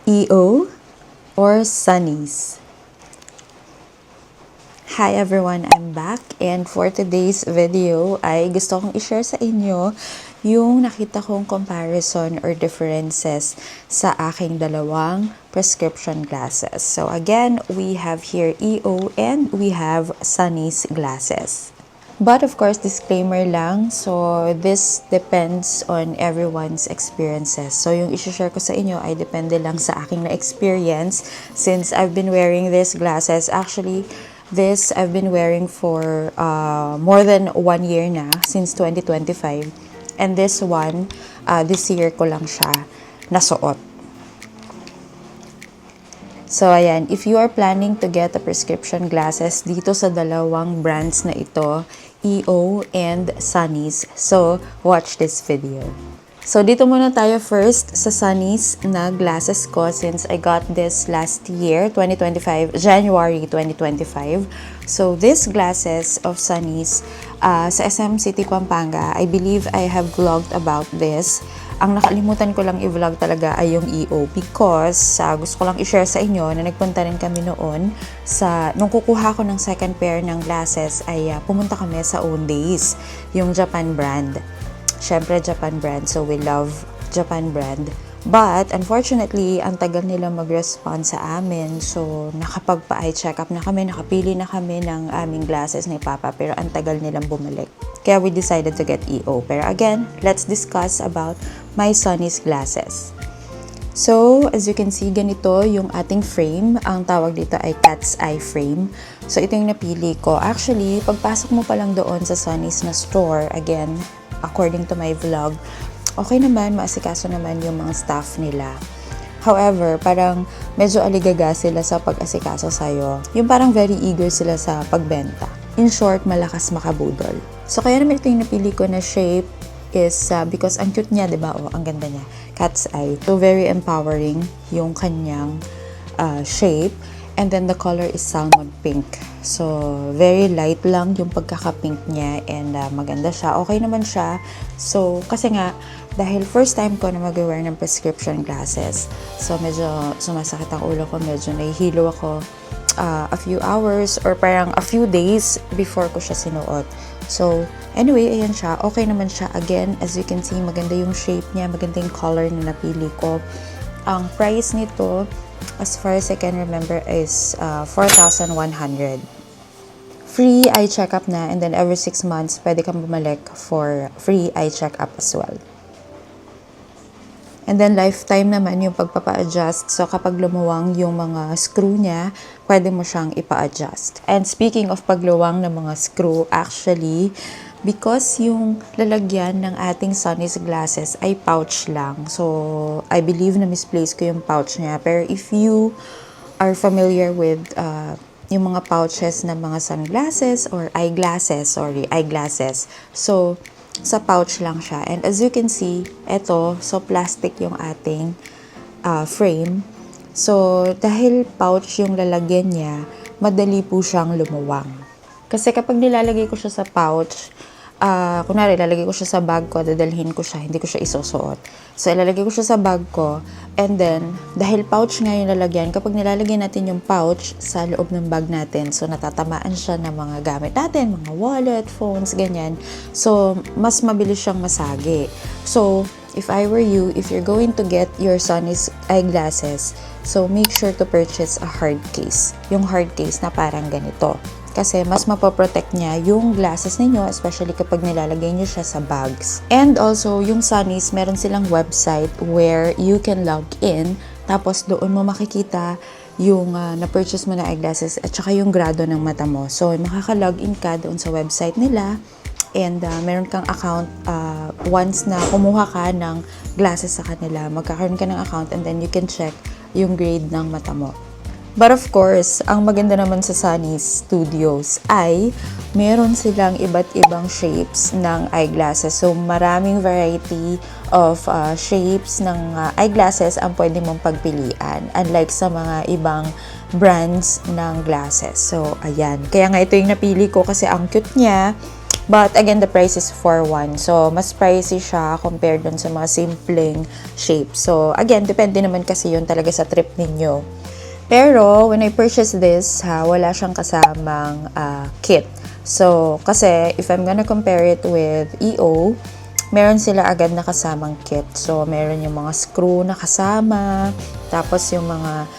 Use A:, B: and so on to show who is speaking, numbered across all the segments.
A: EO or Sunnies. Hi everyone, I'm back and for today's video ay gusto kong i-share sa inyo yung nakita kong comparison or differences sa aking dalawang prescription glasses. So again, we have here EO and we have Sunnies glasses. But of course, disclaimer lang, so this depends on everyone's experiences. So yung i-share ko sa inyo ay depende lang sa aking na-experience since I've been wearing these glasses. Actually, this I've been wearing for more than 1 year na, since 2025. And this one, this year ko lang siya nasuot. So, ayan, if you are planning to get a prescription glasses dito sa dalawang brands na ito, EO and Sunnies, so watch this video. So, dito muna tayo first sa Sunnies na glasses ko since I got this last year, 2025, January 2025. So, these glasses of Sunnies sa SM City, Pampanga, I believe I have vlogged about this. Ang nakalimutan ko lang i-vlog talaga ay yung EO because gusto ko lang i-share sa inyo na nagpunta rin kami noon nung kukuha ko ng second pair ng glasses ay pumunta kami sa Owndays, yung Japan brand. Syempre Japan brand, so we love Japan brand. But unfortunately, ang tagal nila mag-respond sa amin. So nakapagpa-eye check-up na kami, nakapili na kami ng aming glasses ni Papa pero ang tagal nilang bumalik. Kaya we decided to get EO. Pero again, let's discuss about my Sunnies glasses. So, as you can see, ganito yung ating frame. Ang tawag dito ay cat's eye frame. So, ito yung napili ko. Actually, pagpasok mo pa lang doon sa Sunnies na store, again, according to my vlog, okay naman, maasikaso naman yung mga staff nila. However, parang medyo aligaga sila sa pag-asikaso sa'yo. Yung parang very eager sila sa pagbenta. In short, malakas makabudol. So, kaya naman ito yung napili ko na shape is because ang cute niya, diba? O, ang ganda niya. Cat's eye. So, very empowering yung kanyang shape. And then, the color is salmon pink. So, very light lang yung pagkaka-pink niya and maganda siya. Okay naman siya. So, kasi nga, dahil first time ko na mag-wear ng prescription glasses. So, medyo sumasakit ang ulo ko. Medyo nahihilo ako a few hours or parang a few days before ko siya sinuot. So, anyway, ayan siya. Okay naman siya. Again, as you can see, maganda yung shape niya. Maganda yung color na napili ko. Ang price nito, as far as I can remember, is 4,100. Free eye check-up na, and then every 6 months, pwede kang bumalik for free eye check-up as well. And then, lifetime naman yung pagpapa-adjust. So, kapag lumuwang yung mga screw niya, pwede mo siyang ipa-adjust. And speaking of pagluwang ng mga screw, actually, because yung lalagyan ng ating Sunnies glasses ay pouch lang. So, I believe na misplace ko yung pouch niya. Pero if you are familiar with yung mga pouches ng mga sunglasses or eyeglasses, so, sa pouch lang siya. And as you can see, eto, so plastic yung ating frame. So, dahil pouch yung lalagyan niya, madali po siyang lumuwang. Kasi kapag nilalagay ko siya sa pouch, kunwari, ilalagay ko siya sa bag ko, dadalhin ko siya, hindi ko siya isusuot. So, ilalagay ko siya sa bag ko, and then, dahil pouch nga yung lalagyan, kapag nilalagay natin yung pouch sa loob ng bag natin, so, natatamaan siya ng mga gamit natin, mga wallet, phones, ganyan. So, mas mabilis siyang masagi. So, if I were you, if you're going to get your Sunnies eyeglasses, so, make sure to purchase a hard case. Yung hard case na parang ganito. Kasi mas mapoprotect niya yung glasses ninyo, especially kapag nilalagay niyo siya sa bags. And also, yung Sunnies, meron silang website where you can log in, tapos doon mo makikita yung na-purchase mo na eyeglasses at saka yung grado ng mata mo. So, makaka-login ka doon sa website nila and meron kang account once na kumuha ka ng glasses sa kanila, magkakaroon ka ng account and then you can check yung grade ng mata mo. But of course, ang maganda naman sa Sunnies Studios ay meron silang iba't ibang shapes ng eyeglasses. So, maraming variety of shapes ng eyeglasses ang pwede mong pagpilian. Unlike sa mga ibang brands ng glasses. So, ayan. Kaya nga ito yung napili ko kasi ang cute niya. But again, the price is 4,100. So, mas pricey siya compared dun sa mga simpleng shape. So, again, depende naman kasi yun talaga sa trip ninyo. Pero, when I purchased this, wala siyang kasamang kit. So, kasi if I'm gonna compare it with EO, meron sila agad na kasamang kit. So, meron yung mga screw na kasama, tapos yung mga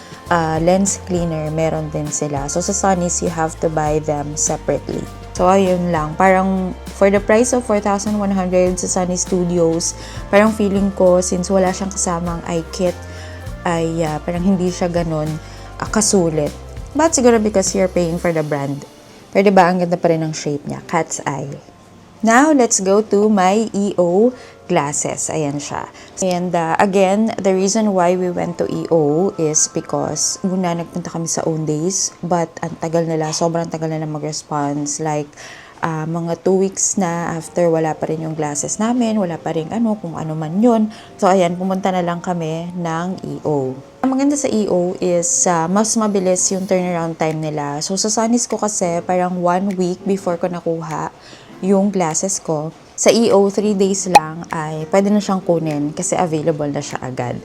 A: lens cleaner, meron din sila. So, sa Sonny's, you have to buy them separately. So, ayun lang. Parang, for the price of 4,100 sa Sunny Studios, parang feeling ko, since wala siyang kasamang eye kit, ay parang hindi siya ganun kasulit. But siguro because you're paying for the brand. Pero diba, ang ganda pa rin ng shape niya. Cat's eye. Now, let's go to my EO glasses. Ayan siya. And again, the reason why we went to EO is because una, nagpunta kami sa Owndays, but ang tagal nila, sobrang tagal nila mag-response. Like, mga 2 weeks na after, wala pa rin yung glasses namin, wala pa rin kung ano man yun. So, ayan, pumunta na lang kami ng EO. Ang maganda sa EO is mas mabilis yung turnaround time nila. So, sa Sonny's ko kasi, parang 1 week before ko nakuha yung glasses ko. Sa EO, 3 days lang ay pwede na siyang kunin kasi available na siya agad.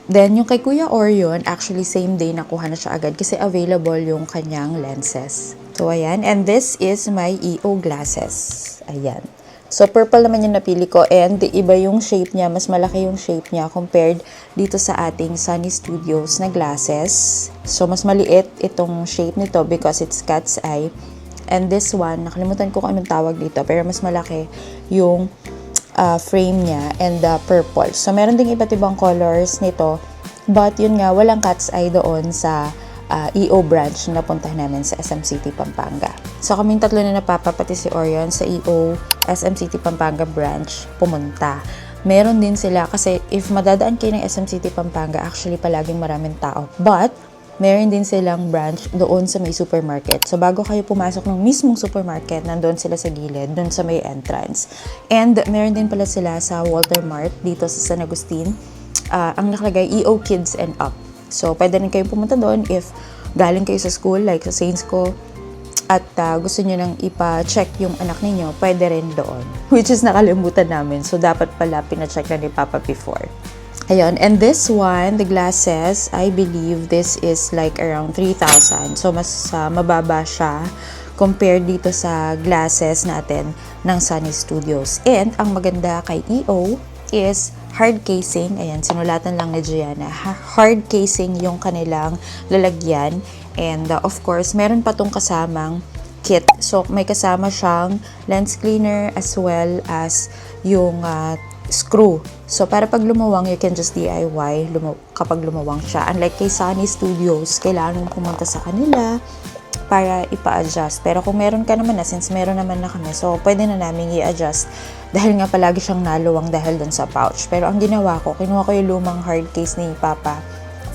A: Then, yung kay Kuya Orion, actually same day nakuha na siya agad kasi available yung kanyang lenses. So, ayan. And this is my EO glasses. Ayan. So, purple naman yung napili ko and iba yung shape niya. Mas malaki yung shape niya compared dito sa ating Sunny Studios na glasses. So, mas maliit itong shape nito because it's cat's eye. And this one, nakalimutan ko kung anong tawag dito, pero mas malaki yung frame niya and purple. So, meron ding iba't ibang colors nito. But yun nga, walang cat's eye doon sa EO branch na napuntahan namin sa SM City, Pampanga. So, kaming tatlo na napapa, pati si Orion sa EO SM City, Pampanga branch, pumunta. Meron din sila kasi if madadaan kayo ng SM City, Pampanga, actually palaging maraming tao. But, meron din silang branch doon sa may supermarket. So, bago kayo pumasok ng mismong supermarket, nandoon sila sa gilid, doon sa may entrance. And, meron din pala sila sa Walter Mart, dito sa San Agustin. Ang nakalagay, EO Kids and Up. So, pwede rin kayo pumunta doon if galing kayo sa school, like sa Saints ko, at gusto nyo nang ipa-check yung anak ninyo, pwede rin doon. Which is nakalimutan namin. So, dapat pala pina-check na ni Papa before. Ayun, and this one, the glasses, I believe this is like around 3,000. So, mas mababa siya compared dito sa glasses natin ng Sunny Studios. And, ang maganda kay EO is hard casing. Ayan, sinulatan lang ni Gianna. Hard casing yung kanilang lalagyan. And, of course, meron pa tong kasamang kit. So, may kasama siyang lens cleaner as well as yung screw. So, para pag lumawang, you can just DIY kapag lumawang siya. Unlike kay Sunny Studios, kailangan pumunta sa kanila para ipa-adjust. Pero kung meron ka naman na, since meron naman na kami, so pwede na namin i-adjust dahil nga palagi siyang naluwang dahil dun sa pouch. Pero ang ginawa ko, kinuha ko yung lumang hard case ni Papa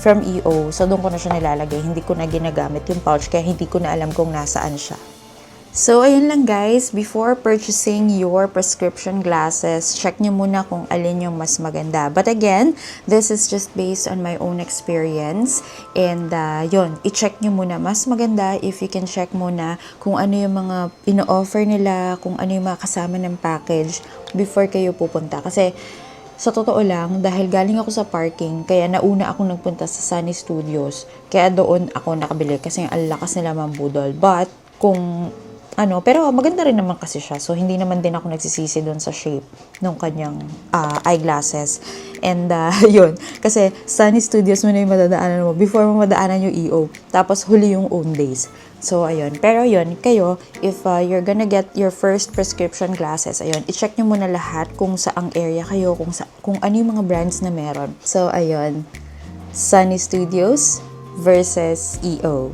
A: from EO. So, doon ko na siya nilalagay. Hindi ko na ginagamit yung pouch kaya hindi ko na alam kung nasaan siya. So, ayun lang guys, before purchasing your prescription glasses, check nyo muna kung alin yung mas maganda. But again, this is just based on my own experience. And yun, i-check nyo muna. Mas maganda if you can check muna kung ano yung mga ino-offer nila, kung ano yung mga kasama ng package before kayo pupunta. Kasi, sa totoo lang, dahil galing ako sa parking, kaya nauna ako nagpunta sa Sunny Studios. Kaya doon ako nakabili kasi ang lakas nila mambudol. But, pero maganda rin naman kasi siya. So, hindi naman din ako nagsisisi doon sa shape ng kanyang eyeglasses. And, yun. Kasi, Sunny Studios mo na yung madadaanan mo before mo madaanan yung EO. Tapos, huli yung Owndays. So, ayun. Pero, yun. Kayo, if you're gonna get your first prescription glasses, ayun, i-check nyo muna lahat kung saang area kayo, kung ano yung mga brands na meron. So, ayun. Sunny Studios versus EO.